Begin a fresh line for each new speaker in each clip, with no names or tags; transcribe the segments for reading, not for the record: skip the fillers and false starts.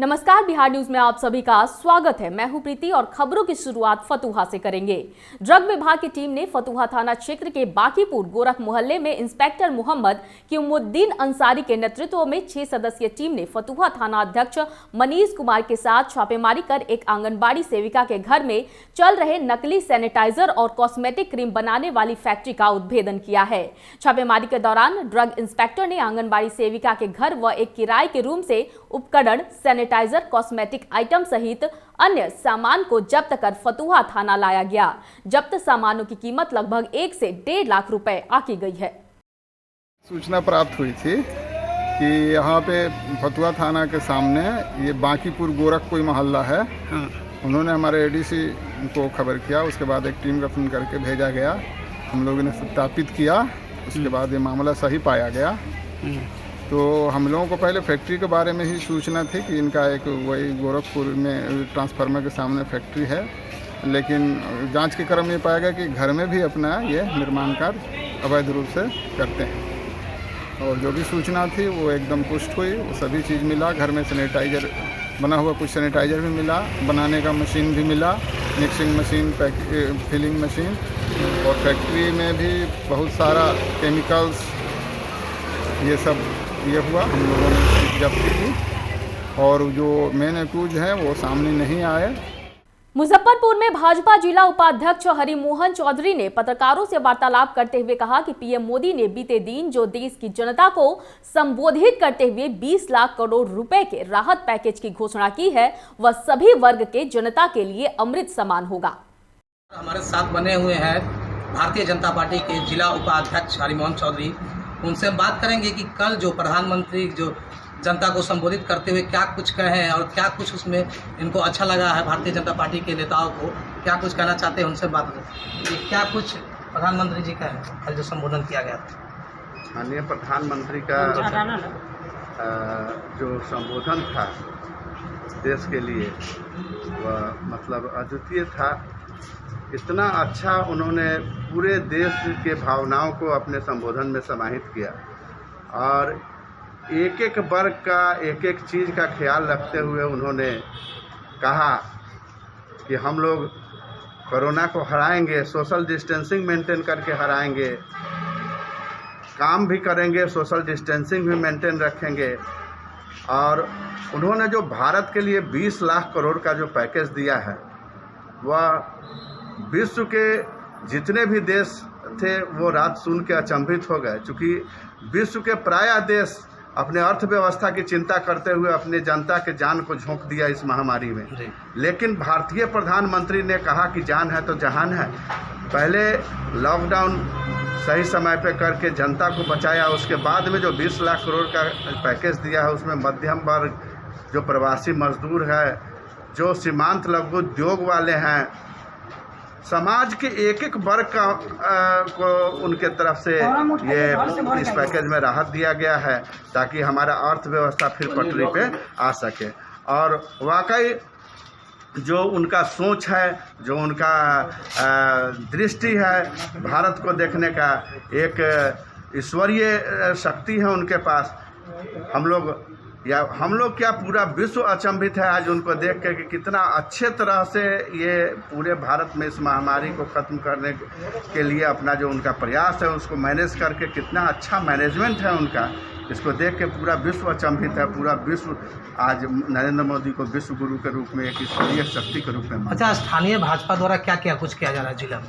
नमस्कार, बिहार न्यूज में आप सभी का स्वागत है। मैं हूं प्रीति और खबरों की शुरुआत फतुहा से करेंगे। ड्रग विभाग की टीम ने फतुहा थाना क्षेत्र के बाकीपुर गोरख मोहल्ले में इंस्पेक्टर मोहम्मद कीमुद्दीन अंसारी के नेतृत्व में 6 सदस्यीय टीम ने फतुहा थाना अध्यक्ष मनीष कुमार के साथ छापेमारी कर एक आंगनबाड़ी सेविका के घर में चल रहे नकली सैनिटाइजर और कॉस्मेटिक क्रीम बनाने वाली फैक्ट्री का उद्भेदन किया है। छापेमारी के दौरान ड्रग इंस्पेक्टर ने आंगनबाड़ी सेविका के घर व एक किराए के रूम से उपकरण, सैनिटाइजर, कॉस्मेटिक आइटम सहित अन्य सामान को जब्त कर फतुहा थाना लाया गया। जब्त सामानों की कीमत लगभग 1 से 1.5 लाख रुपए आकी गई है।
सूचना प्राप्त हुई थी कि यहाँ पे फतुहा थाना के सामने ये बाकीपुर गोरख कोई मोहल्ला है। उन्होंने हमारे एडीसी को खबर किया, उसके बाद एक टीम गठन करके भेजा गया। हम लोगों ने सत्यापित किया, उसके बाद ये मामला सही पाया गया। तो हम लोगों को पहले फैक्ट्री के बारे में ही सूचना थी कि इनका एक वही गोरखपुर में ट्रांसफार्मर के सामने फैक्ट्री है, लेकिन जांच के क्रम में पाया गया कि घर में भी अपना ये निर्माण कार्य अवैध रूप से करते हैं। और जो भी सूचना थी वो एकदम पुष्ट हुई, वो सभी चीज़ मिला। घर में सैनिटाइजर बना हुआ, कुछ सैनिटाइजर भी मिला, बनाने का मशीन भी मिला, मिक्सिंग मशीन, फिलिंग मशीन, और फैक्ट्री में भी बहुत सारा केमिकल्स ये सब ये हुआ। हम लोगों ने जब्त की और जो मेन एक्यूज हैं वो सामने नहीं आए।
मुजफ्फरपुर में भाजपा जिला उपाध्यक्ष हरिमोहन चौधरी ने पत्रकारों से वार्तालाप करते हुए कहा कि पीएम मोदी ने बीते दिन जो देश की जनता को संबोधित करते हुए 20 लाख करोड़ रुपए के राहत पैकेज की घोषणा की है, वह सभी वर्ग के जनता के लिए अमृत समान होगा।
हमारे साथ बने हुए हैं भारतीय जनता पार्टी के जिला उपाध्यक्ष हरिमोहन चौधरी। उनसे हम बात करेंगे कि कल जो प्रधानमंत्री जो जनता को संबोधित करते हुए क्या कुछ कहे और क्या कुछ उसमें इनको अच्छा लगा है। भारतीय जनता पार्टी के नेताओं को क्या कुछ कहना चाहते हैं, उनसे बात करें। क्या कुछ प्रधानमंत्री जी का कल जो संबोधन किया गया था,
माननीय प्रधानमंत्री का जो संबोधन था देश के लिए, वह मतलब अद्वितीय था। इतना अच्छा उन्होंने पूरे देश के भावनाओं को अपने संबोधन में समाहित किया और एक एक वर्ग का, एक एक चीज़ का ख्याल रखते हुए उन्होंने कहा कि हम लोग कोरोना को हराएंगे, सोशल डिस्टेंसिंग मेंटेन करके हराएंगे, काम भी करेंगे, सोशल डिस्टेंसिंग भी मेंटेन रखेंगे। और उन्होंने जो भारत के लिए 20 लाख करोड़ का जो पैकेज दिया है, वह विश्व के जितने भी देश थे वो रात सुन के अचंभित हो गए, क्योंकि विश्व के प्रायः देश अपने अर्थव्यवस्था की चिंता करते हुए अपने जनता के जान को झोंक दिया इस महामारी में। लेकिन भारतीय प्रधानमंत्री ने कहा कि जान है तो जहान है। पहले लॉकडाउन सही समय पे करके जनता को बचाया, उसके बाद में जो 20 लाख करोड़ का पैकेज दिया है उसमें मध्यम वर्ग, जो प्रवासी मजदूर है, जो सीमांत लघु उद्योग वाले हैं, समाज के एक एक वर्ग का को उनके तरफ से ये इस पैकेज में राहत दिया गया है, ताकि हमारा अर्थव्यवस्था फिर पटरी पे आ सके। और वाकई जो उनका सोच है, जो उनका दृष्टि है भारत को देखने का, एक ईश्वरीय शक्ति है उनके पास। हम लोग क्या पूरा विश्व अचंभित है आज उनको देख के कि कितना अच्छे तरह से ये पूरे भारत में इस महामारी को ख़त्म करने के लिए अपना जो उनका प्रयास है उसको मैनेज करके कितना अच्छा मैनेजमेंट है उनका, इसको देख के पूरा विश्व अचंभित है। पूरा विश्व आज नरेंद्र मोदी को विश्व गुरु के रूप में, एक ईश्वरीय शक्ति के रूप में।
अच्छा, स्थानीय भाजपा द्वारा क्या क्या कुछ किया जा रहा है जिला में?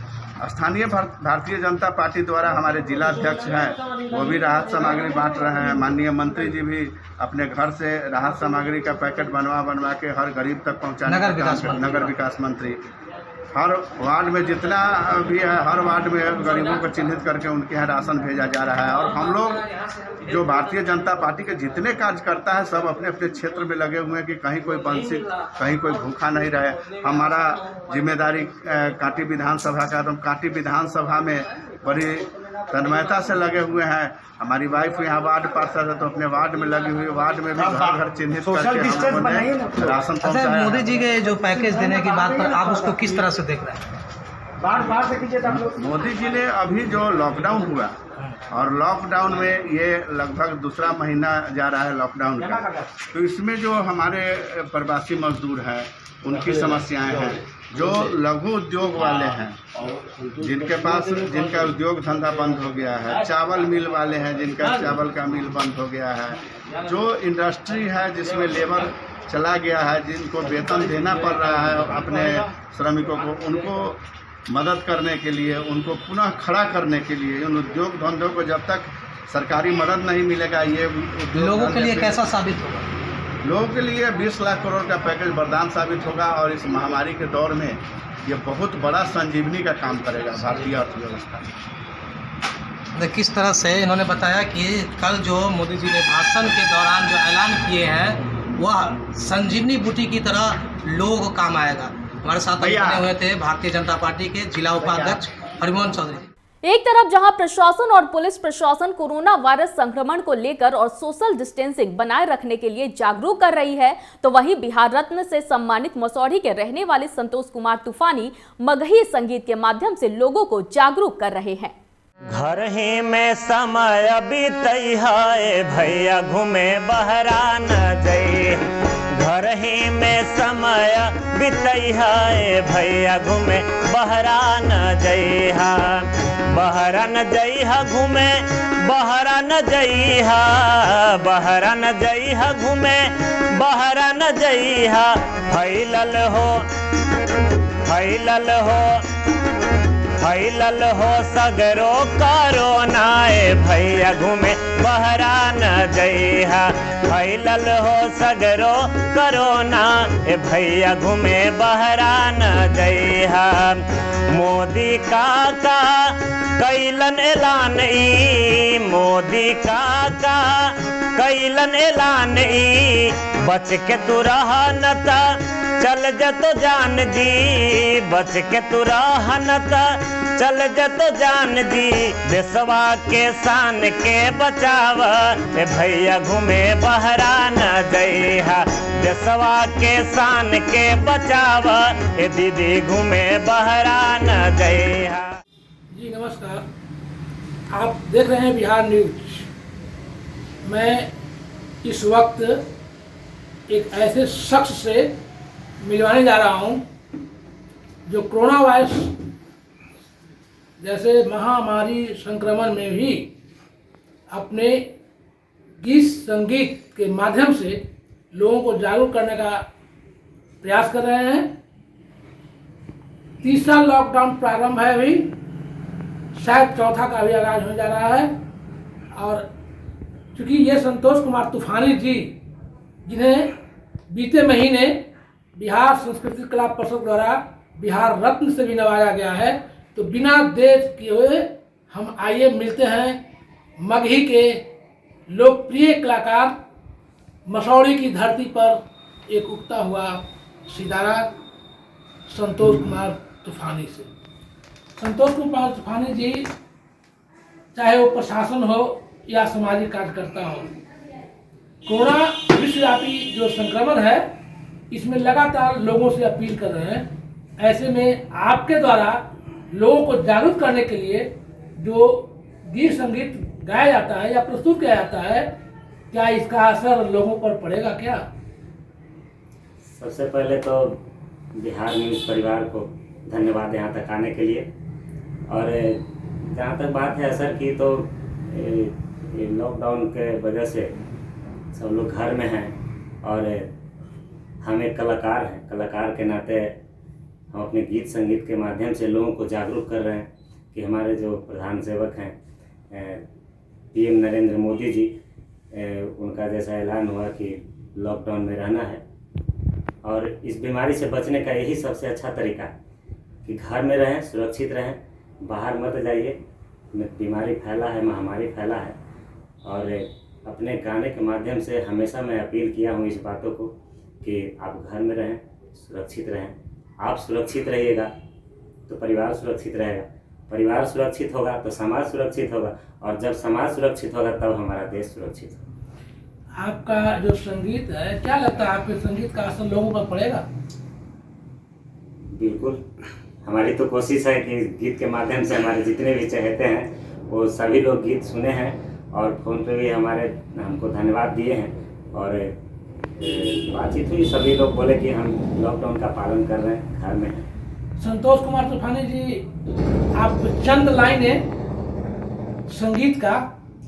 स्थानीय भारतीय जनता पार्टी द्वारा हमारे जिला अध्यक्ष हैं, वो भी राहत सामग्री बांट रहे हैं। माननीय मंत्री जी भी अपने घर से राहत सामग्री का पैकेट बनवा के हर गरीब तक पहुंचाने नगर विकास मंत्री हर वार्ड में जितना भी है, हर वार्ड में गरीबों को चिन्हित करके उनके यहाँ राशन भेजा जा रहा है। और हम लोग जो भारतीय जनता पार्टी के जितने कार्यकर्ता है सब अपने अपने क्षेत्र में लगे हुए हैं कि कहीं कोई वंचित, कहीं कोई भूखा नहीं रहे। हमारा जिम्मेदारी कांटी विधानसभा का, तो कांटी विधानसभा में बड़ी तन्मयता से लगे हुए हैं। हमारी वाइफ यहाँ वार्ड पार्षद है तो अपने वार्ड में लगी हुई, वार्ड में भी घर घर चिन्हित करके राशन पहुँचाया।
मोदी जी के जो पैकेज देने की बात पर आप उसको किस तरह से देख रहे हैं?
बाहर से कीजिए आप लोग।
मोदी जी ने अभी जो लॉकडाउन हुआ और लॉकडाउन में ये लगभग दूसरा महीना जा रहा है लॉकडाउन का, तो इसमें जो हमारे प्रवासी मजदूर हैं उनकी समस्याएं हैं, जो लघु उद्योग वाले हैं जिनका उद्योग धंधा बंद हो गया है, चावल मिल वाले हैं जिनका चावल का मिल बंद हो गया है, जो इंडस्ट्री है जिसमें लेबर चला गया है, जिनको वेतन देना पड़ रहा है अपने श्रमिकों को, उनको मदद करने के लिए, उनको पुनः खड़ा करने के लिए, उन उद्योग धंधों को जब तक सरकारी मदद नहीं मिलेगा, ये
लोगों के लिए कैसा साबित होगा?
लोगों के लिए 20 लाख करोड़ का पैकेज वरदान साबित होगा और इस महामारी के दौर में ये बहुत बड़ा संजीवनी का काम करेगा भारतीय अर्थव्यवस्था में।
किस तरह से इन्होंने बताया कि कल जो मोदी जी ने भाषण के दौरान जो ऐलान किए हैं वह संजीवनी बूटी की तरह लोगों को काम आएगा। हमारे साथ बने हुए थे भारतीय जनता पार्टी के जिला उपाध्यक्ष हरिमोहन चौधरी।
एक तरफ जहां प्रशासन और पुलिस प्रशासन कोरोना वायरस संक्रमण को लेकर और सोशल डिस्टेंसिंग बनाए रखने के लिए जागरूक कर रही है, तो वहीं बिहार रत्न से सम्मानित मसौढ़ी के रहने वाले संतोष कुमार तूफानी मगही संगीत के माध्यम से लोगों को जागरूक कर रहे हैं।
घर ही में समय बीतई है भैया घूमे बहरा न जई, घर ही में समय बीतई है भैया घूमे बहरा न जइहा, बहरा न जइहा घूमे बहरा न जइहा, बहरा न जइहा घूमे बहरा न जइहा, फैलल हो फैलल हो फैलल हो सगरो कोरोना भैया घूमे बहरा न जइहा, फैलल हो सगरो कोरोना भैया घूमे बहरा न जइहा। मोदी काका कैलन ऐलान ई, मोदी काका कैलन ऐलान ई, बच के तू रह न त चल जतो जान दी, बच के तू रह न त चल जतो जान दी, देशवा के शान के बचाव भैया घूमे बहरा न जइहा, देशवा के शान के बचाव दीदी घूमे बहरा न जइहा।
जी नमस्कार, आप देख रहे हैं बिहार न्यूज। मैं इस वक्त एक ऐसे शख्स से मिलवाने जा रहा हूं जो कोरोना वायरस जैसे महामारी संक्रमण में भी अपने गीत संगीत के माध्यम से लोगों को जागरूक करने का प्रयास कर रहे हैं। तीसरा लॉकडाउन प्रारंभ है, अभी शायद चौथा का भी आगाज होने जा रहा है। और चूँकि ये संतोष कुमार तूफानी जी, जिन्हें बीते महीने बिहार संस्कृति कला परिषद द्वारा बिहार रत्न से भी नवाजा गया है, तो बिना देर किए हुए हम आइए मिलते हैं मगही के लोकप्रिय कलाकार, मसौढ़ी की धरती पर एक उगता हुआ सितारा संतोष कुमार तूफानी से। संतोष कुमार तूफानी जी, चाहे वो प्रशासन हो या सामाजिक कार्यकर्ता हो, कोरोना विश्वव्यापी जो संक्रमण है इसमें लगातार लोगों से अपील कर रहे हैं। ऐसे में आपके द्वारा लोगों को जागरूक करने के लिए जो गीत संगीत गाया जाता है या प्रस्तुत किया जाता है, क्या इसका असर लोगों पर पड़ेगा क्या?
सबसे पहले तो बिहार न्यूज़ परिवार को धन्यवाद यहाँ तक आने के लिए। और जहाँ तक बात है असर की, तो लॉकडाउन के वजह से सब लोग घर में हैं और हम एक कलाकार हैं। कलाकार के नाते हम अपने गीत संगीत के माध्यम से लोगों को जागरूक कर रहे हैं कि हमारे जो प्रधान सेवक हैं पीएम नरेंद्र मोदी जी, उनका जैसा ऐलान हुआ कि लॉकडाउन में रहना है और इस बीमारी से बचने का यही सबसे अच्छा तरीका है कि घर में रहें, सुरक्षित रहें, बाहर मत जाइए। बीमारी फैला है, महामारी फैला है। और अपने गाने के माध्यम से हमेशा मैं अपील किया हूँ इस बातों को कि आप घर में रहें, सुरक्षित रहें। आप सुरक्षित रहिएगा तो परिवार सुरक्षित रहेगा, परिवार सुरक्षित होगा तो समाज सुरक्षित होगा, और जब समाज सुरक्षित होगा तब हमारा देश सुरक्षित होगा।
आपका जो संगीत है, क्या लगता है आपके संगीत का असर लोगों पर पड़ेगा?
बिल्कुल, हमारी तो कोशिश है कि गीत के माध्यम से हमारे जितने भी चहेते हैं वो सभी लोग गीत सुने हैं और फ़ोन पे भी हमको धन्यवाद दिए हैं। और बातचीत हुई, सभी लोग बोले कि हम लॉकडाउन का पालन कर रहे हैं, घर में हैं।
संतोष कुमार तूफानी जी, आप चंद लाइनें संगीत का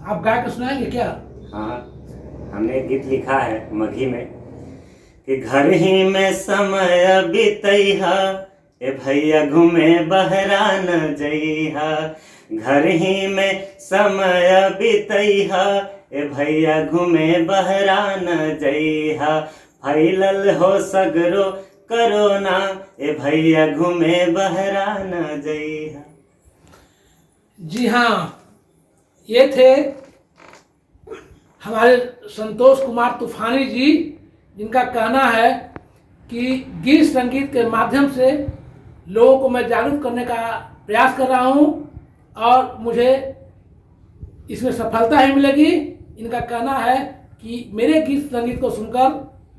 आप गा के सुनाएंगे क्या?
हाँ, हमने एक गीत लिखा है मघी में कि घर ही में समय बितैहा ए भैया घूमे बहरा न जइहा, घर ही में समय बितैहा ए भैया घूमे बहरा न जइहा, फैलल हो सगरो करोना ए भैया घूमे बहरा न जइहा।
जी हाँ, ये थे हमारे संतोष कुमार तूफानी जी, जिनका कहना है कि गीत संगीत के माध्यम से लोगों को मैं जागरूक करने का प्रयास कर रहा हूँ और मुझे इसमें सफलता ही मिलेगी। इनका कहना है कि मेरे गीत संगीत को सुनकर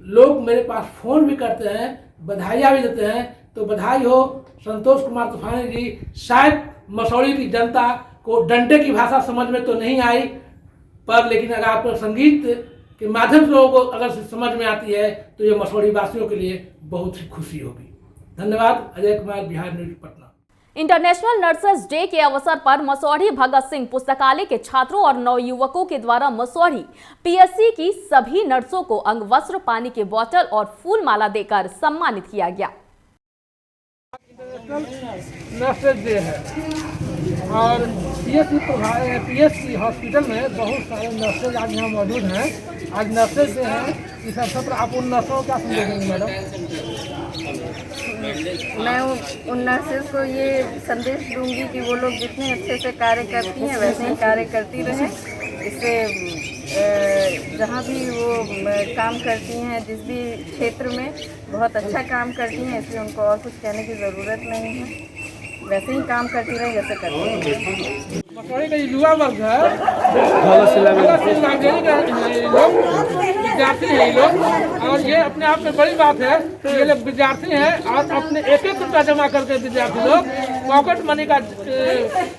लोग मेरे पास फ़ोन भी करते हैं, बधाइयाँ भी देते हैं। तो बधाई हो संतोष कुमार तूफानी जी। शायद मसौढ़ी की जनता को डंडे की भाषा समझ में तो नहीं आई, पर लेकिन अगर आपको संगीत के माध्यम से लोगों को अगर समझ में आती है तो ये मसौढ़ी वासियों के लिए बहुत ही खुशी होगी। धन्यवाद। Ajay Kumar, Bihar news, Patna.
International nurses day के अवसर पर मसौढ़ी भगत सिंह पुस्तकालय के छात्रों और नवयुवकों के द्वारा मसौढ़ी पीएससी की सभी नर्सों को अंगवस्त्र, पानी की बोतल और फूल माला देकर सम्मानित किया गया।
नर्सेस डे है और पीएससी हॉस्पिटल में बहुत सारे नर्सेज आज यहाँ मौजूद हैं। आज नर्सेज डे है, इस अवसर पर आप उन नर्सों को क्या संदेश देंगे मैडम?
मैं उन नर्सेज को ये संदेश दूंगी कि वो लोग जितने अच्छे से कार्य करती हैं वैसे ही कार्य करती रहें। इससे जहाँ भी वो काम करती हैं, जिस भी क्षेत्र में बहुत अच्छा काम करती हैं, इसलिए उनको और कुछ कहने की ज़रूरत नहीं है, वैसे ही काम करती रहे जैसे करती हैं।
मसौढ़ी का युवा वर्ग है, विद्यार्थी हैं ये लोग, और ये अपने आप में बड़ी बात है कि ये लोग विद्यार्थी हैं और अपने एक रुपया जमा करके विद्यार्थी लोग पॉकेट मनी का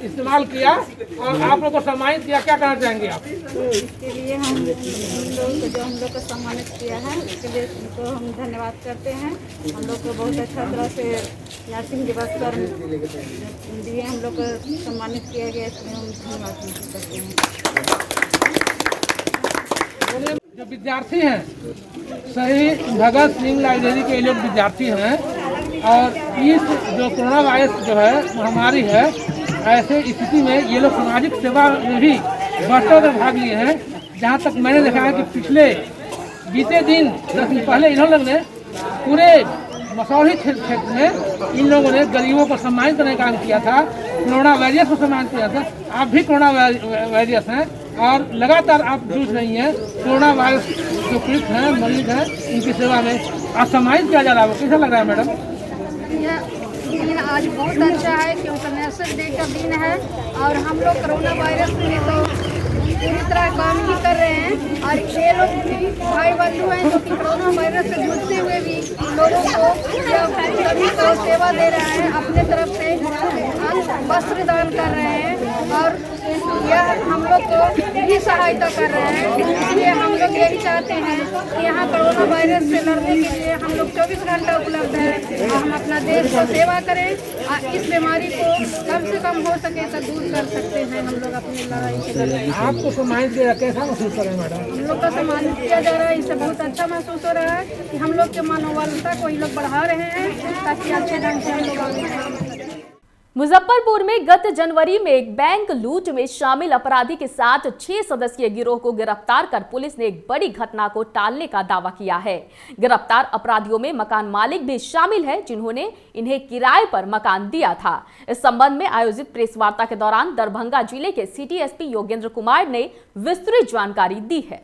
इस्तेमाल किया और आप लोग को सम्मानित किया। क्या कहना चाहेंगे आप?
इसके लिए हम लोग को सम्मानित किया है, इसके लिए उनको हम धन्यवाद करते हैं। हम लोग को बहुत अच्छा तरह से नर्सिंग दिवस पर दिए, हम लोग को सम्मानित किया गया, इसमें हम धन्यवाद करते हैं।
जो विद्यार्थी हैं, सही भगत सिंह लाइब्रेरी के लोग विद्यार्थी हैं और इस जो कोरोना वायरस जो है महामारी है, ऐसे स्थिति में ये लोग सामाजिक सेवा में भी बढ़ भाग लिए हैं। जहाँ तक मैंने देखा है कि पिछले बीते दिन 10 दिन पहले इन लोगों ने पूरे मसौढ़ी क्षेत्र में इन लोगों ने गरीबों को सम्मानित करने का काम किया था, कोरोना वायरस को सम्मानित किया था। आप भी कोरोना वायरस हैं और लगातार आप जूझ रही हैं। कोरोना वायरस जो पीड़ित हैं, मरीज हैं, इनकी सेवा में सम्मानित किया जा रहा है। कैसा लग रहा है मैडम?
यह दिन आज बहुत अच्छा है क्योंकि नर्सेस डे का दिन है और हम लोग कोरोना वायरस में तो पूरी तरह काम ही कर रहे हैं और ये लोग भी भाई बंधु हैं जो कि कोरोना वायरस से जूझते हुए भी लोगों को सभी को सेवा दे रहे हैं, अपने तरफ से वस्त्र दान कर रहे हैं और यह हम लोग को भी सहायता कर रहे हैं। इसलिए हम लोग यही चाहते हैं कि यहाँ कोरोना वायरस से लड़ने के लिए हम लोग 24 घंटा उपलब्ध है और हम अपना देश को सेवा करें और इस बीमारी को कम से कम हो सके तो दूर कर सकते हैं हम लोग अपनी लड़ाई के लड़ाई।
आपको सम्मानित किया, कैसा महसूस कर रहे हैं मैडम?
हम लोग का सम्मानित किया जा रहा है, इससे बहुत अच्छा महसूस हो रहा है कि हम लोग के मनोबलता को ये लोग बढ़ा रहे हैं ताकि अच्छे ढंग से हम लोग आगे बढ़ें।
मुजफ्फरपुर में गत जनवरी में एक बैंक लूट में शामिल अपराधी के साथ 6 सदस्यीय गिरोह को गिरफ्तार कर पुलिस ने एक बड़ी घटना को टालने का दावा किया है। गिरफ्तार अपराधियों में मकान मालिक भी शामिल है जिन्होंने इन्हें किराए पर मकान दिया था। इस संबंध में आयोजित प्रेस वार्ता के दौरान दरभंगा जिले के सिटी एसपी योगेंद्र कुमार ने विस्तृत जानकारी दी है।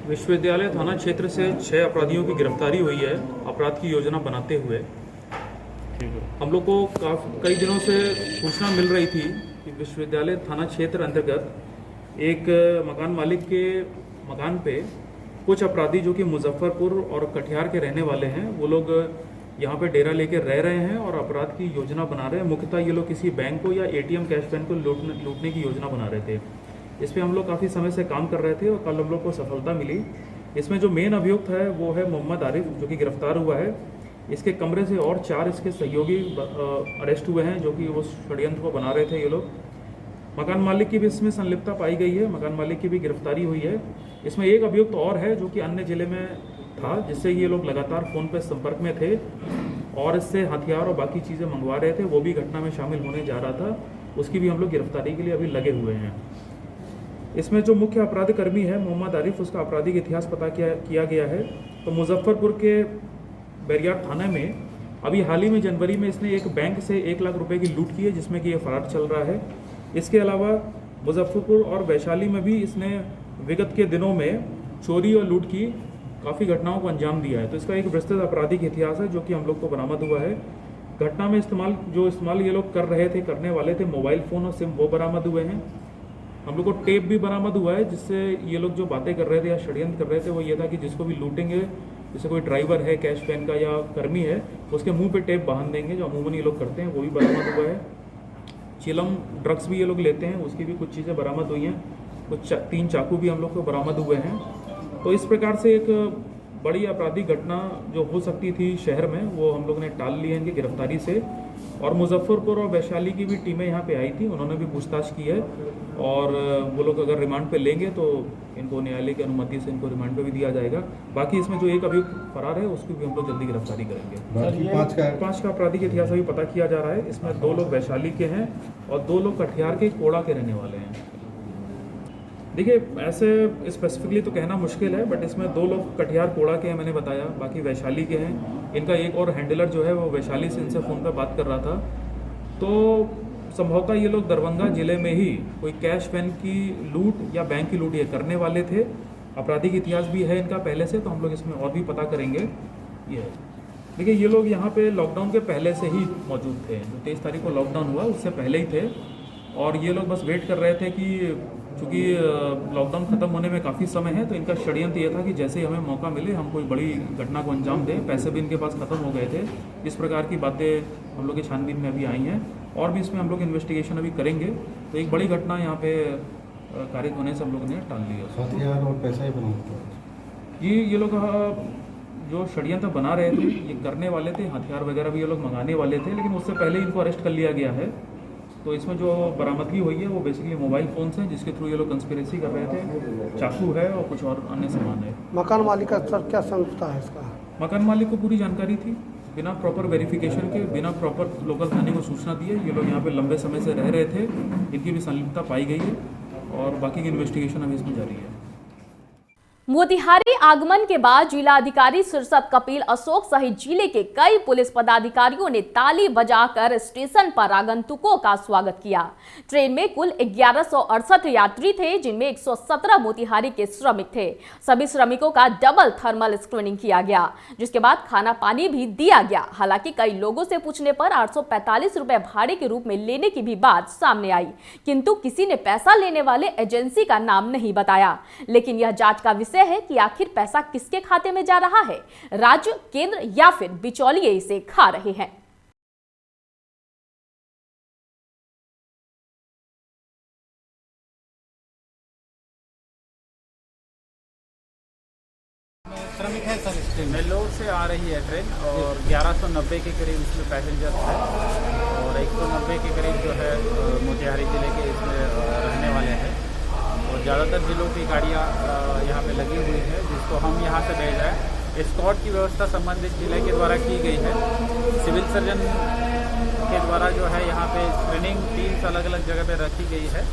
विश्वविद्यालय थाना क्षेत्र से 6 अपराधियों की गिरफ्तारी हुई है अपराध की योजना बनाते हुए। हम लोग को कई दिनों से सूचना मिल रही थी कि विश्वविद्यालय थाना क्षेत्र अंतर्गत एक मकान मालिक के मकान पे कुछ अपराधी जो कि मुजफ्फरपुर और कटिहार के रहने वाले हैं, वो लोग यहाँ पे डेरा लेके रह रहे हैं और अपराध की योजना बना रहे हैं। मुख्यतः ये लोग किसी बैंक को या एटीएम कैश वैन को लूटने की योजना बना रहे थे। इस पर हम लोग काफ़ी समय से काम कर रहे थे और कल हम लोग को सफलता मिली। इसमें जो मेन अभियुक्त है वो है मोहम्मद आरिफ, जो कि गिरफ्तार हुआ है। इसके कमरे से और 4 इसके सहयोगी अरेस्ट हुए हैं, जो कि वो षड्यंत्र को बना रहे थे ये लोग। मकान मालिक की भी इसमें संलिप्तता पाई गई है, मकान मालिक की भी गिरफ्तारी हुई है। इसमें एक अभियुक्त और है जो कि अन्य जिले में था, जिससे ये लोग लगातार फ़ोन पर संपर्क में थे और इससे हथियार और बाकी चीज़ें मंगवा रहे थे। वो भी घटना में शामिल होने जा रहा था, उसकी भी हम लोग गिरफ्तारी के लिए अभी लगे हुए हैं। इसमें जो मुख्य अपराधी कर्मी है मोहम्मद आरिफ, उसका आपराधिक इतिहास पता किया गया है। तो मुजफ्फरपुर के बैरियार थाना में अभी हाल ही में जनवरी में इसने एक बैंक से 1 लाख रुपए की लूट की है, जिसमें कि ये फरार चल रहा है। इसके अलावा मुजफ्फरपुर और वैशाली में भी इसने विगत के दिनों में चोरी और लूट की काफ़ी घटनाओं को अंजाम दिया है। तो इसका एक विस्तृत आपराधिक इतिहास है जो कि हम लोग को बरामद हुआ है। घटना में इस्तेमाल ये लोग करने वाले थे मोबाइल फ़ोन और सिम, वो बरामद हुए हैं। हम लोग को टेप भी बरामद हुआ है, जिससे ये लोग जो बातें कर रहे थे या षड्यंत्र कर रहे थे वो ये था कि जिसको भी लूटेंगे, जैसे कोई ड्राइवर है कैश वैन का या कर्मी है, उसके मुंह पे टेप बांध देंगे, जो अमूमन ये लोग करते हैं, वो भी बरामद हुआ है। चिलम ड्रग्स भी ये लोग लेते हैं, उसकी भी कुछ चीज़ें बरामद हुई हैं। कुछ 3 चाकू भी हम लोग को बरामद हुए हैं। तो इस प्रकार से एक बड़ी आपराधिक घटना जो हो सकती थी शहर में, वो हम लोग ने टाल ली है इनकी गिरफ्तारी से। और मुजफ्फरपुर और वैशाली की भी टीमें यहाँ पे आई थी, उन्होंने भी पूछताछ की है और वो लोग अगर रिमांड पे लेंगे तो इनको न्यायालय की अनुमति से इनको रिमांड पे भी दिया जाएगा। बाकी इसमें जो एक अभियुक्त फरार है उसकी भी हम लोग जल्दी गिरफ्तारी करेंगे। 5 का आपराधिक इतिहास अभी पता किया जा रहा है। इसमें 2 लोग वैशाली के हैं और 2 लोग कटिहार के कोड़ा के रहने वाले हैं। देखिए, ऐसे स्पेसिफिकली तो कहना मुश्किल है, बट इसमें 2 लोग कटिहार कोड़ा के हैं, मैंने बताया, बाकी वैशाली के हैं। इनका एक और हैंडलर जो है वो वैशाली से इनसे फ़ोन पर बात कर रहा था। तो संभवतः ये लोग दरभंगा ज़िले में ही कोई कैश वैन की लूट या बैंक की लूट ये करने वाले थे। आपराधिक इतिहास भी है इनका पहले से, तो हम लोग इसमें और भी पता करेंगे। ये है, देखिए, ये लोग यहाँ पे लॉकडाउन के पहले से ही मौजूद थे। जो 23 तारीख को लॉकडाउन हुआ उससे पहले ही थे और ये लोग बस वेट कर रहे थे कि चूँकि लॉकडाउन ख़त्म होने में काफ़ी समय है, तो इनका षड्यंत्र ये था कि जैसे ही हमें मौका मिले हम कोई बड़ी घटना को अंजाम दें। पैसे भी इनके पास ख़त्म हो गए थे। इस प्रकार की बातें हम लोग की छानबीन में अभी आई हैं और भी इसमें हम लोग इन्वेस्टिगेशन अभी करेंगे। तो एक बड़ी घटना यहाँ पे कारित होने से हम लोगों ने टाल लिया।
हथियार और पैसा ही बना
ये लोग जो षड्यंत्र बना रहे थे, ये करने वाले थे, हथियार वगैरह भी ये लोग मंगाने वाले थे, लेकिन उससे पहले इनको अरेस्ट कर लिया गया है। तो इसमें जो बरामदगी हुई है वो बेसिकली मोबाइल फ़ोन्स हैं, जिसके थ्रू ये लोग कंस्पिरेसी कर रहे थे। चाकू है और कुछ और अन्य सामान है।
मकान मालिक का सर क्या संस्था है इसका?
मकान मालिक को पूरी जानकारी थी, बिना प्रॉपर वेरिफिकेशन के, बिना प्रॉपर लोकल थाने को सूचना दिए ये लोग यहाँ पे लंबे समय से रह रहे थे। इनकी भी संलिप्तता पाई गई है और बाकी की इन्वेस्टिगेशन अभी इसमें जारी है।
मोतिहारी आगमन के बाद जिला अधिकारी सिरसत कपिल अशोक सहित जिले के कई पुलिस पदाधिकारियों ने ताली बजाकर स्टेशन पर आगंतुकों का स्वागत किया। ट्रेन में कुल 1168 यात्री थे, जिनमें 117 मोतिहारी के श्रमिक थे। सभी श्रमिकों का डबल थर्मल स्क्रीनिंग किया गया, जिसके बाद खाना पानी भी दिया गया। हालांकि कई लोगों से पूछने पर 845 रुपए भाड़े के रूप में लेने की भी बात सामने आई, किंतु किसी ने पैसा लेने वाले एजेंसी का नाम नहीं बताया। लेकिन यह जांच का विषय है कि आखिर पैसा किसके खाते में जा रहा है, राज्य, केंद्र या फिर बिचौलिए इसे खा रहे हैं।
श्रमिक है सर, नेल्लोर से आ रही है ट्रेन और 1190 के करीब इसमें पैसेंजर है और 190 के करीब जो है मोतिहारी जिले के इसमें रहने वाले हैं। और ज़्यादातर जिलों की गाड़ियाँ यहाँ पे लगी हुई है, जिसको हम यहाँ से भेज रहे हैं। एस्कॉर्ट की व्यवस्था संबंधित जिले के द्वारा की गई है। सिविल सर्जन के द्वारा जो है यहाँ पे स्क्रीनिंग टीम्स अलग अलग जगह पे रखी गई है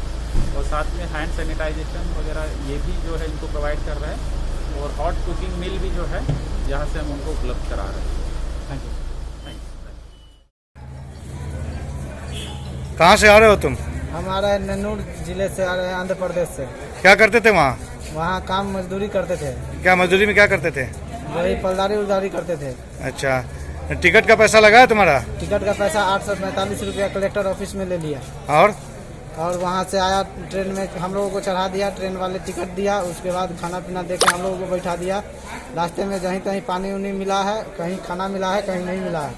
और साथ में हैंड सैनिटाइजेशन वगैरह ये भी जो है इनको प्रोवाइड कर रहे हैं। और हॉट कुकिंग मिल भी जो है यहाँ से हम उनको उपलब्ध करा रहे हैं। Thank you.
कहाँ से आ रहे हो तुम?
हम आ रहे हैं नन्नूर जिले से आ रहे हैं, आंध्र प्रदेश से।
क्या करते थे वहाँ?
वहाँ काम मजदूरी करते थे।
क्या मजदूरी में क्या करते थे?
वही पलदारी उलदारी करते थे।
अच्छा, टिकट का पैसा लगा है तुम्हारा?
टिकट का पैसा 845 रुपया कलेक्टर ऑफिस में ले लिया।
और
और वहाँ से आया ट्रेन में हम लोगों को चढ़ा दिया, ट्रेन वाले टिकट दिया, उसके बाद खाना पीना दे के हम लोगों को बैठा दिया। रास्ते में जहीं तहीं पानी उनी मिला है, कहीं खाना मिला है, कहीं नहीं मिला है।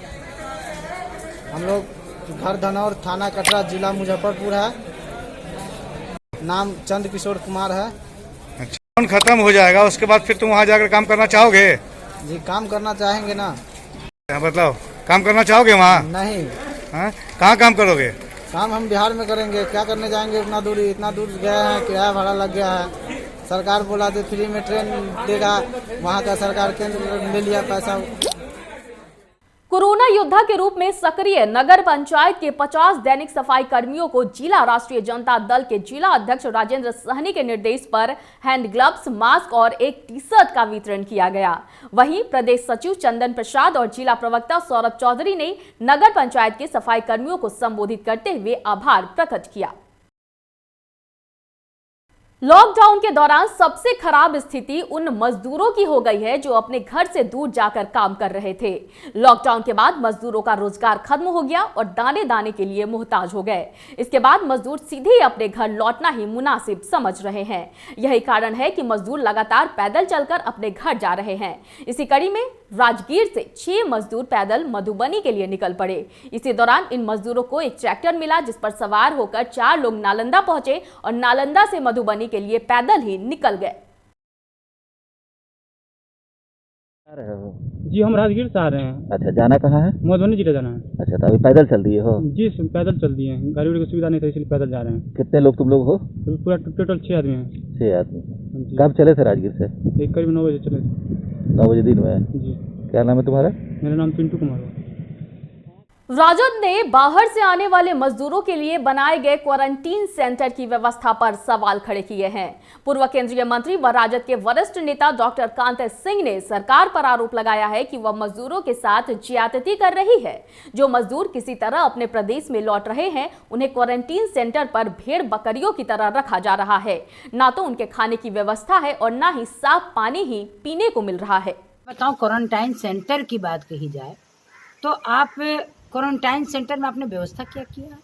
हम लोग घर धनौर, थाना कटरा, जिला मुजफ्फरपुर है। नाम चंद किशोर कुमार है।
अच्छा, खत्म हो जाएगा उसके बाद फिर तुम वहाँ जाकर काम करना चाहोगे?
जी काम करना चाहेंगे ना।
मतलब काम करना चाहोगे वहाँ?
नहीं।
कहाँ काम करोगे?
काम हम बिहार में करेंगे, क्या करने जाएंगे इतना दूर गए हैं, किराया भाड़ा लग गया है। सरकार बोला तो फ्री में ट्रेन देगा, वहाँ का सरकार केंद्र ले लिया पैसा।
कोरोना योद्धा के रूप में सक्रिय नगर पंचायत के 50 दैनिक सफाई कर्मियों को जिला राष्ट्रीय जनता दल के जिला अध्यक्ष राजेंद्र सहनी के निर्देश पर हैंड ग्लव्स, मास्क और एक टी शर्ट का वितरण किया गया। वहीं प्रदेश सचिव चंदन प्रसाद और जिला प्रवक्ता सौरभ चौधरी ने नगर पंचायत के सफाई कर्मियों को संबोधित करते हुए आभार प्रकट किया। लॉकडाउन के दौरान सबसे खराब स्थिति उन मजदूरों की हो गई है जो अपने घर से दूर जाकर काम कर रहे थे। लॉकडाउन के बाद मजदूरों का रोजगार खत्म हो गया और दाने दाने के लिए मोहताज हो गए। इसके बाद मजदूर सीधे ही अपने घर लौटना ही मुनासिब समझ रहे हैं। यही कारण है कि मजदूर लगातार पैदल चलकर अपने घर जा रहे हैं। इसी कड़ी में राजगीर से 6 मजदूर पैदल मधुबनी के लिए निकल पड़े। इसी दौरान इन मजदूरों को एक ट्रैक्टर मिला जिस पर सवार होकर 4 लोग नालंदा पहुंचे और नालंदा से मधुबनी के लिए पैदल ही निकल गए।
जी हम राजगीर से आ रहे हैं।
अच्छा, जाना कहाँ है?
मधुबनी जिला जाना है।
अच्छा, तो अभी पैदल चल दिए हो?
जी पैदल चल दिए हैं, गाड़ी की सुविधा नहीं था इसलिए पैदल जा रहे हैं।
कितने लोग तुम लोग हो?
पूरा टोटल 6 आदमी हैं।
6 आदमी। कब चले थे राजगीर से?
करीब 9 बजे चले थे।
9 बजे दिन में?
जी।
क्या नाम है तुम्हारा?
मेरा नाम पिंटू कुमार है।
राजद ने बाहर से आने वाले मजदूरों के लिए बनाए गए क्वारंटीन सेंटर की व्यवस्था पर सवाल खड़े किए हैं। पूर्व केंद्रीय मंत्री व राजद के वरिष्ठ नेता डॉक्टर कांता सिंह ने सरकार पर आरोप लगाया है कि वह मजदूरों के साथ ज्यादती कर रही है। जो मजदूर किसी तरह अपने प्रदेश में लौट रहे हैं उन्हें क्वारंटीन सेंटर पर भेड़ बकरियों की तरह रखा जा रहा है। ना तो उनके खाने की व्यवस्था है और ना ही साफ पानी ही पीने को मिल रहा है।
बताओ, क्वारंटाइन सेंटर की बात कही जाए तो आप क्वारंटाइन सेंटर में आपने व्यवस्था क्या किया,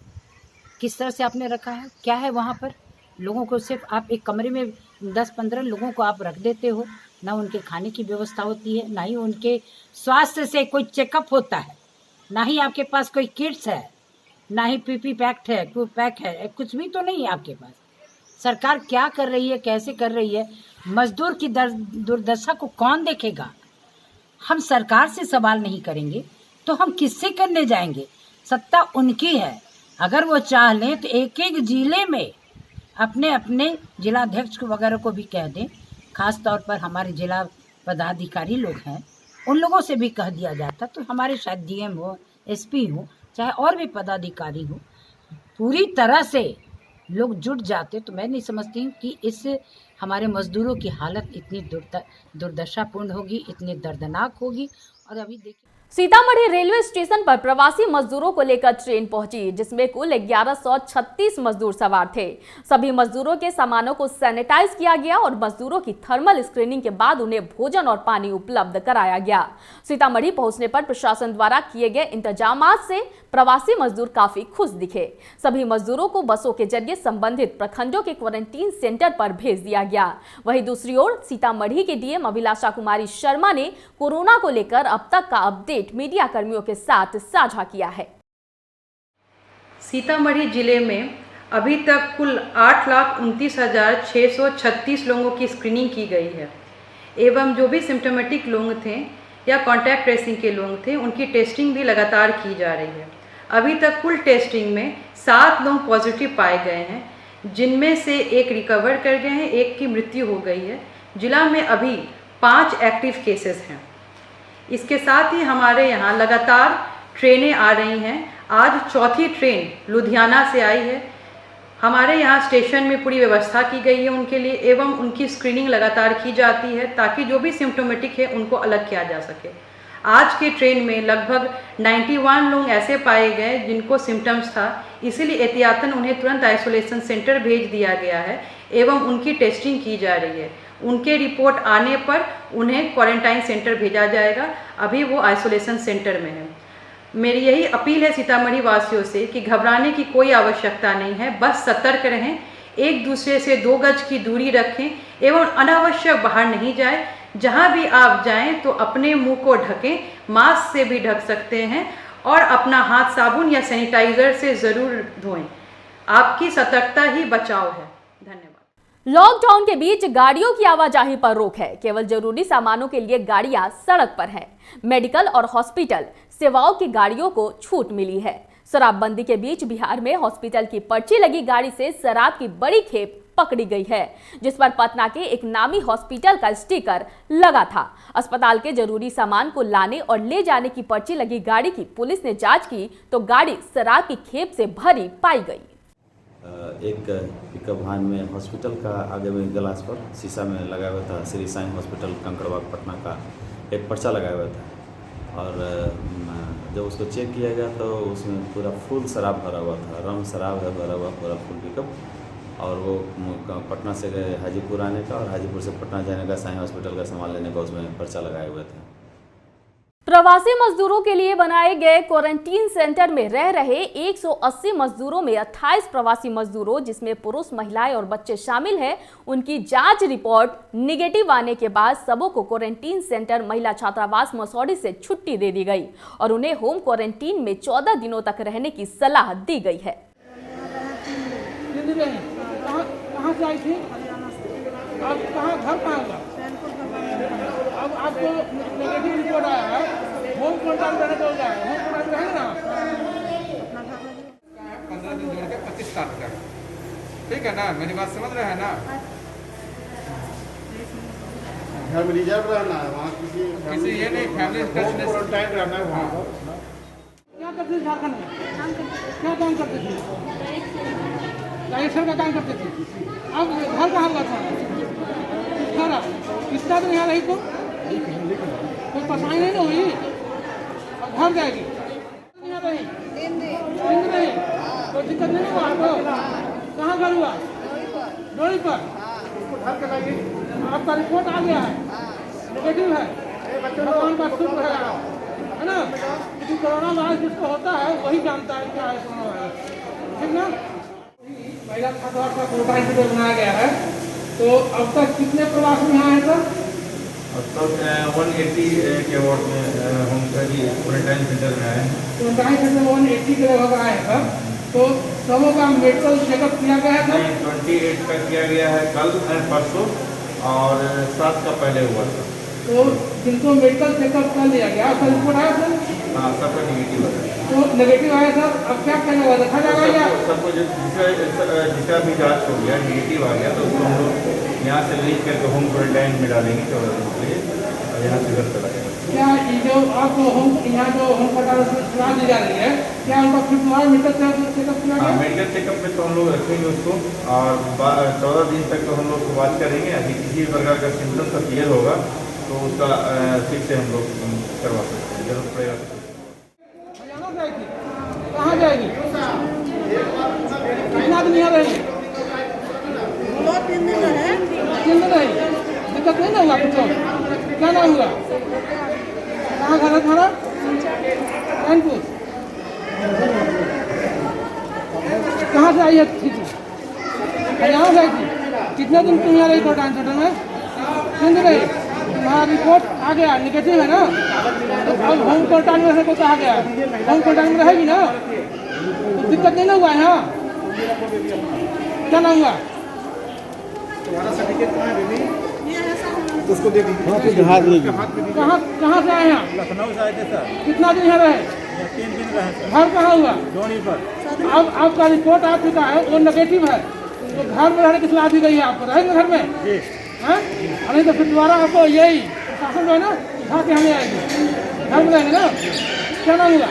किस तरह से आपने रखा है, क्या है वहाँ पर? लोगों को सिर्फ आप एक कमरे में 10-15 लोगों को आप रख देते हो। ना उनके खाने की व्यवस्था होती है, ना ही उनके स्वास्थ्य से कोई चेकअप होता है, ना ही आपके पास कोई किट्स है, ना ही पीपी पैक है, कोई पैक है, कुछ भी तो नहीं है आपके पास। सरकार क्या कर रही है, कैसे कर रही है? मजदूर की दुर्दशा को कौन देखेगा? हम सरकार से सवाल नहीं करेंगे तो हम किससे करने जाएंगे? सत्ता उनकी है। अगर वो चाह लें तो एक एक जिले में अपने अपने जिलाध्यक्ष को वगैरह को भी कह दें। खास तौर पर हमारे जिला पदाधिकारी लोग हैं, उन लोगों से भी कह दिया जाता तो हमारे शायद डीएम हो, एसपी हो, चाहे और भी पदाधिकारी हो, पूरी तरह से लोग जुट जाते तो मैं नहीं समझती कि इस हमारे मजदूरों की हालत इतनी दुर्दशापूर्ण होगी, इतनी दर्दनाक होगी। और अभी देखिए
सीतामढ़ी रेलवे स्टेशन पर प्रवासी मजदूरों को लेकर ट्रेन पहुंची जिसमें कुल 1136 मजदूर सवार थे। सभी मजदूरों के सामानों को सैनिटाइज किया गया और मजदूरों की थर्मल स्क्रीनिंग के बाद उन्हें भोजन और पानी उपलब्ध कराया गया। सीतामढ़ी पहुंचने पर प्रशासन द्वारा किए गए इंतजामात से प्रवासी मजदूर काफी खुश दिखे। सभी मजदूरों को बसों के जरिए संबंधित प्रखंडों के क्वारंटीन सेंटर पर भेज दिया गया। वहीं दूसरी ओर सीतामढ़ी के डीएम अभिलाषा कुमारी शर्मा ने कोरोना को लेकर अब तक का अपडेट मीडिया कर्मियों के साथ साझा किया है।
सीतामढ़ी जिले में अभी तक कुल 8,29,636 लोगों की स्क्रीनिंग की गई है एवं जो भी सिम्टोमेटिक लोग थे या कॉन्टैक्ट ट्रेसिंग के लोग थे उनकी टेस्टिंग भी लगातार की जा रही है। अभी तक कुल टेस्टिंग में 7 लोग पॉजिटिव पाए गए हैं, जिनमें से 1 रिकवर कर गए हैं, 1 की मृत्यु हो गई है। जिला में अभी 5 एक्टिव केसेस हैं। इसके साथ ही हमारे यहाँ लगातार ट्रेनें आ रही हैं। आज चौथी ट्रेन लुधियाना से आई है। हमारे यहाँ स्टेशन में पूरी व्यवस्था की गई है उनके लिए एवं उनकी स्क्रीनिंग लगातार की जाती है ताकि जो भी सिम्टोमेटिक है उनको अलग किया जा सके। आज के ट्रेन में लगभग 91 लोग ऐसे पाए गए जिनको सिम्टम्स था, इसीलिए एहतियातन उन्हें तुरंत आइसोलेशन सेंटर भेज दिया गया है एवं उनकी टेस्टिंग की जा रही है। उनके रिपोर्ट आने पर उन्हें क्वारंटाइन सेंटर भेजा जाएगा। अभी वो आइसोलेशन सेंटर में है। मेरी यही अपील है सीतामढ़ी वासियों से कि घबराने की कोई आवश्यकता नहीं है, बस सतर्क रहें, एक दूसरे से 2 गज की दूरी रखें एवं अनावश्यक बाहर नहीं जाएं। जहां भी आप जाएं तो अपने मुंह को ढकें, मास्क से भी ढक सकते हैं और अपना हाथ साबुन या सैनिटाइजर से ज़रूर धोएं। आपकी सतर्कता ही बचाव है। धन्यवाद।
लॉकडाउन के बीच गाड़ियों की आवाजाही पर रोक है। केवल जरूरी सामानों के लिए गाड़ियां सड़क पर हैं। मेडिकल और हॉस्पिटल सेवाओं की गाड़ियों को छूट मिली है। शराबबंदी के बीच बिहार में हॉस्पिटल की पर्ची लगी गाड़ी से शराब की बड़ी खेप पकड़ी गई है, जिस पर पटना के एक नामी हॉस्पिटल का स्टिकर लगा था। अस्पताल के जरूरी सामान को लाने और ले जाने की पर्ची लगी गाड़ी की पुलिस ने जांच की तो गाड़ी शराब की खेप से भरी पाई गई।
एक पिकअप वैन में हॉस्पिटल का आगे में ग्लास पर शीशा में लगा हुआ था श्री साईं हॉस्पिटल कंकड़बाग पटना का एक पर्चा लगाया हुआ था और जब उसको चेक किया गया तो उसमें पूरा फुल शराब भरा हुआ था, रम शराब है भरा हुआ पूरा फुल पिकअप। और वो पटना से गए हाजीपुर आने का और हाजीपुर से पटना जाने का साईं हॉस्पिटल का सामान लेने का उसमें पर्चा लगाए हुए थे।
प्रवासी मजदूरों के लिए बनाए गए क्वारंटीन सेंटर में रह रहे 180 मजदूरों में 28 प्रवासी मजदूरों, जिसमें पुरुष, महिलाएं और बच्चे शामिल हैं, उनकी जांच रिपोर्ट निगेटिव आने के बाद सबों को क्वारंटीन सेंटर महिला छात्रावास मसौढ़ी से छुट्टी दे दी गई और उन्हें होम क्वारंटीन में 14 दिनों तक रहने की सलाह दी गई है।
कहाँ से आई थी? अब कहाँ घर कहाँ हुआ? अब आपको नेगेटिव रिपोर्ट आया है, होम क्वारंटाइन रहने को हो जाए, होम क्वारंटाइन रहेंगे ना 15 दिन जोड़ के 25 तारीख तक, ठीक है ना? मेरी बात समझ रहे हैं ना?
घर में रिजर्व रहना है, वहाँ किसी
ये नहीं फैमिली
क्वारंटाइन रहना है वहाँ।
क्या करते थे झारखंड में? क्या काम करते थे? का काम करते थे। अब घर कहाँ हुआ था? कितना दिन यहाँ रही तुम? कोई परेशानी नहीं ना हुई? अब घर जाएगी। यहाँ रही 3 दिन रही, कोई दिक्कत नहीं हुआ आपको? कहाँ घर हुआ? डोरी पर। आपका रिपोर्ट आ गया है, नेगेटिव है, भगवान का शुक्र है ना? लेकिन कोरोना वायरस जिसको होता है वही जानता है क्या है कोरोना वायरस, ठीक ना? महिला छात्रावास का क्वारंटाइन सेंटर बनाया गया है। तो अब तक कितने प्रवासी यहाँ हैं सर?
अब तक 180 के वार्ड में हम क्वारंटाइन सेंटर में आए हैं।
क्वारंटाइन सेंटर 180 के लगभग आए हैं सर। तो सबों का मेडिकल चेकअप किया गया है सर?
28 का किया गया है कल परसों और 7 का पहले हुआ था।
तो जिनको मेडिकल चेकअप कर लिया गया उसका रिपोर्ट आया सर?
हाँ, सबका निगेटिव है।
तो नेगेटिव आया सर, अब क्या करने वाला देखा जाएगा या?
सबको जिसका भी जांच हो गया निगेटिव आ गया तो उसको हम लोग यहाँ से लीक करके होम क्वारंटाइन में डालेंगे 14 दिन के लिए और यहाँ से घर चला जाएगा।
क्या जो आपको यहाँ जो होम क्वारंटाइन सलाह दी जा रही है, क्या उनका फिर तुम्हारा मेडिकल चेकअप किया गया?
मेडिकल चेकअप में तो हम लोग रखेंगे उसको और 14 दिन तक तो हम लोग वॉच करेंगे। यदि किसी प्रकार का सिम्टम्स का क्लियर होगा तो उसका ठीक से हम लोग करवा सकते हैं, जरूरत पड़ेगा।
कहाँ जाएगी? कितना दिन यहाँ रहेगी?
2-3 दिन रहे।
3 दिन रहेगी, दिक्कत नहीं ना हुआ कुछ? क्या नाम हुआ? कहाँ घर है तुम्हारा? कानपुर। कहाँ से आई है? हरियाणा से आई थी। कितने दिन तुम यहाँ रही क्वारंटाइन सेंटर में? 3 दिन रही। तुम्हारा रिपोर्ट आ गया निगेटिव है ना? तो अब होम क्वारंटाइन में रहने को कहा गया, होम क्वारंटाइन में रहेगी ना? तो दिक्कत नहीं ना हुआ यहाँ? क्या ना हुआ?
तुम्हारा सर्टिफिकेट कहाँ है बेबी? उसको दे दीजिए।
कहाँ से आए यहाँ?
लखनऊ से आए थे सर।
कितना दिन यहाँ रहे?
3 दिन रहे सर।
घर कहाँ हुआ?
डोनी पर।
अब आपका रिपोर्ट आ चुका है, वो नेगेटिव है, तो घर में रहने की सलाह दी गई है आपको, रहेंगे घर में? जी। हाँ, नहीं तो फिर दोबारा आपको यही प्रशासन जो है ना उठा के हमें आएंगे, घर में रहेंगे ना? क्या नाम हुआ?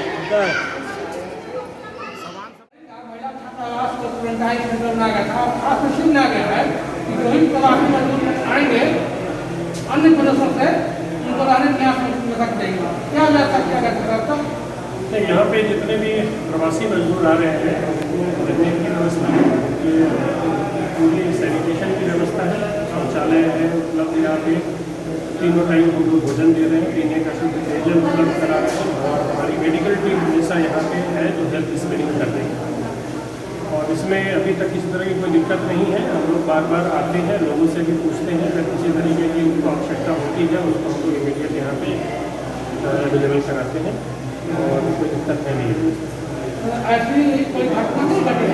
क्वारंटाइन सेंटर बना गया था, खास तौर से बना गया है कि जो भी प्रवासी मजदूर आएंगे अन्य प्रदेशों से उनको रहने की यहाँ रख देंगे। क्या व्यवस्था किया गया था?
नहीं, यहाँ पे जितने भी प्रवासी मजदूर आ रहे हैं उनको रहने की व्यवस्था है, पूरी सैनिटेशन की व्यवस्था है, शौचालय है उपलब्ध यहाँ पे, तीनों टाइम हम लोग भोजन दे रहे हैं, पीने का शुद्ध पेयजल उपलब्ध करा रहे हैं और हमारी मेडिकल टीम हमेशा यहाँ पे है जो हेल्थ स्क्रीनिंग कर रही है। और इसमें अभी तक किसी तरह की कोई दिक्कत नहीं है। हम लोग बार बार आते हैं, लोगों से भी पूछते हैं, अगर किसी तरीके की उनको आवश्यकता होती है उसको हम लोग इमीडिएट यहाँ पे अवेलेबल कराते हैं और कोई दिक्कत नहीं है।
ऐसी कोई घटना नहीं घटी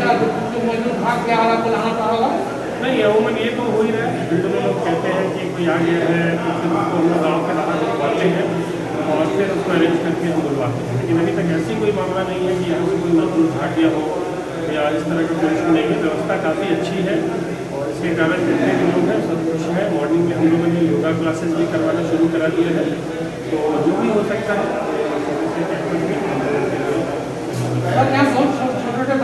जो मजदूर भाग गया वाला बुलाना पड़ा?
नहीं, अमूमन ये तो हो ही रहा है। फील्ड में लोग कहते हैं कि कोई आ गया है तो फिर उसको हम लोग गाँव के बाहर बुलवाते हैं और फिर उसको अरेंज करके हम बुलवाते हैं। लेकिन अभी तक ऐसी कोई मामला नहीं है कि यहाँ से कोई मजदूर भाग गया हो या इस तरह का कोई इशू नहीं है। व्यवस्था काफ़ी अच्छी है और इसके कारण जितने भी लोग हैं सब खुश हैं। मॉर्निंग में हम लोगों ने योगा क्लासेस भी करवाना शुरू करा दिया है, तो जो भी हो सकता है
छोटे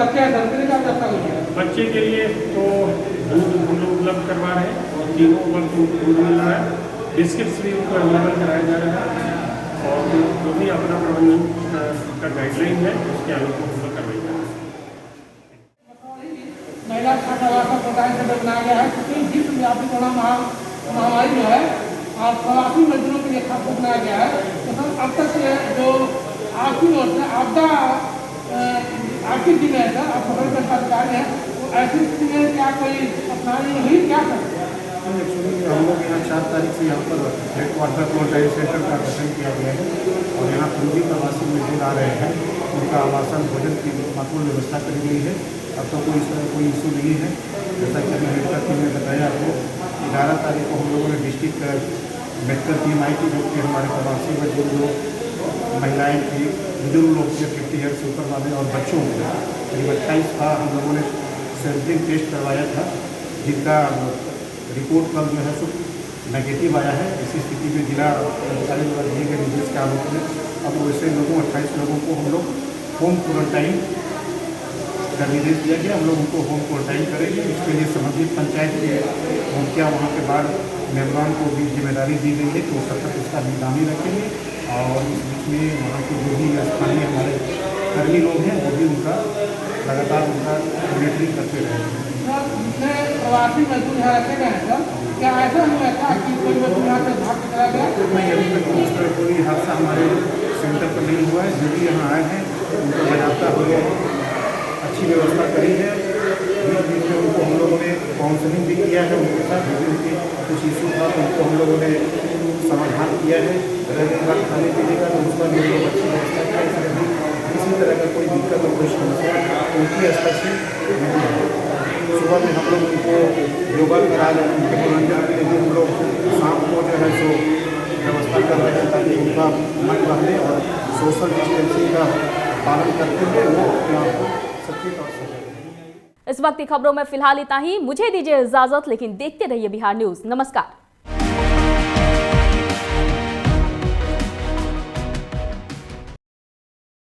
बच्चे के लिए तो दूध हम लोग उपलब्ध करवा रहे हैं और तीनों वक्त उनको दूध मिल रहा है। बिस्किट्स भी उनको अवेलेबल कराया जा रहा है और जो भी अपना प्रबंधन का गाइडलाइन है उसके अनुरूप हम लोग करवाई जा रही है।
महिला छात्रावास प्रदान से बनाया गया है क्योंकि विश्वव्यापी कोरोना महामारी जो है और प्रवासी मजदूरों के लिए खास बनाया गया है। तो हम अब तक जो आर्थिक ओर से आपदा आर्थिक दिन है सर, आप पकड़ कर सरकारी है, तो ऐसी स्थिति में क्या कोई अपनानी हुई क्या सकते हैं?
एक्चुअली हम लोग यहाँ 4 तारीख से यहाँ पर हेडक्वार्टर क्वारंटाइन सेंटर का गठन किया गया है और यहाँ पूर्वी प्रवासी मजदूर आ रहे हैं, उनका आवासन भोजन की महत्वपूर्ण व्यवस्था करी गई है। अब तो कोई इस तरह कोई इशू नहीं है। जैसा कि अभी मेडिकल टीम ने बताया आपको, 11 तारीख को हम लोगों ने डिस्ट्रिक्ट मेडिकल टीम आई थी जो कि हमारे प्रवासी मजदूर लोग, महिलाएँ थी, बुजुर्ग लोग थे 50 ईयर से ऊपर वाले और बच्चों को करीब 28 का हम लोगों ने सैंपलिंग टेस्ट करवाया था, जिनका रिपोर्ट कल जो है सो नेगेटिव आया है। इसी स्थिति में जिला अधिकारी द्वारा दिए गए निर्देश के आलोक में अब वैसे लोगों 28 लोगों को हम लोग होम क्वारंटाइन का निर्देश दिया गया। हम लोग उनको होम क्वारंटाइन करेंगे। इसके लिए संबंधित पंचायत के मुखिया वहाँ के बाद मेहमान को भी जिम्मेदारी दी गई है तो सतत उसका निगरानी रखेंगे और इस बीच में वहाँ के जो भी स्थानीय हमारे कर्मी लोग हैं वो भी उनका लगातार उनका मॉनिटरिंग करते रहेंगे।
प्रवासी मजदूर यहाँ रखे गए हैं सर, क्या ऐसा हुआ था कि कोई मजदूर यहाँ से भाग चला गया?
नहीं, अभी तक उस तरह कोई हादसा हमारे सेंटर पर नहीं हुआ है। जो भी यहाँ आए हैं उनको बजाता हुए अच्छी व्यवस्था करी है। बीच बीच में उनको हम लोगों ने काउंसलिंग भी किया है, उनके साथ जो भी उनके कुछ इशू था तो उनको हम लोगों ने समाधान किया है। अगर एक बार खाने पीने का तो उसका भी लोग अच्छी व्यवस्था किया है। किसी तरह का कोई दिक्कत और कोई समस्या उनके स्तर से नहीं है। सुबह में हम लोग उनको योगा करा रहे हैं, उनके मनोरंजन के लिए हम लोग शाम को जो है सो व्यवस्था कर रहे हैं ताकि उनका मन बहले और सोशल डिस्टेंसिंग का पालन करते हुए वो अपने आप को सचेत और सजग।
इस वक्त की खबरों में फिलहाल इतना ही। मुझे दीजिए इजाजत, लेकिन देखते रहिए बिहार न्यूज। नमस्कार।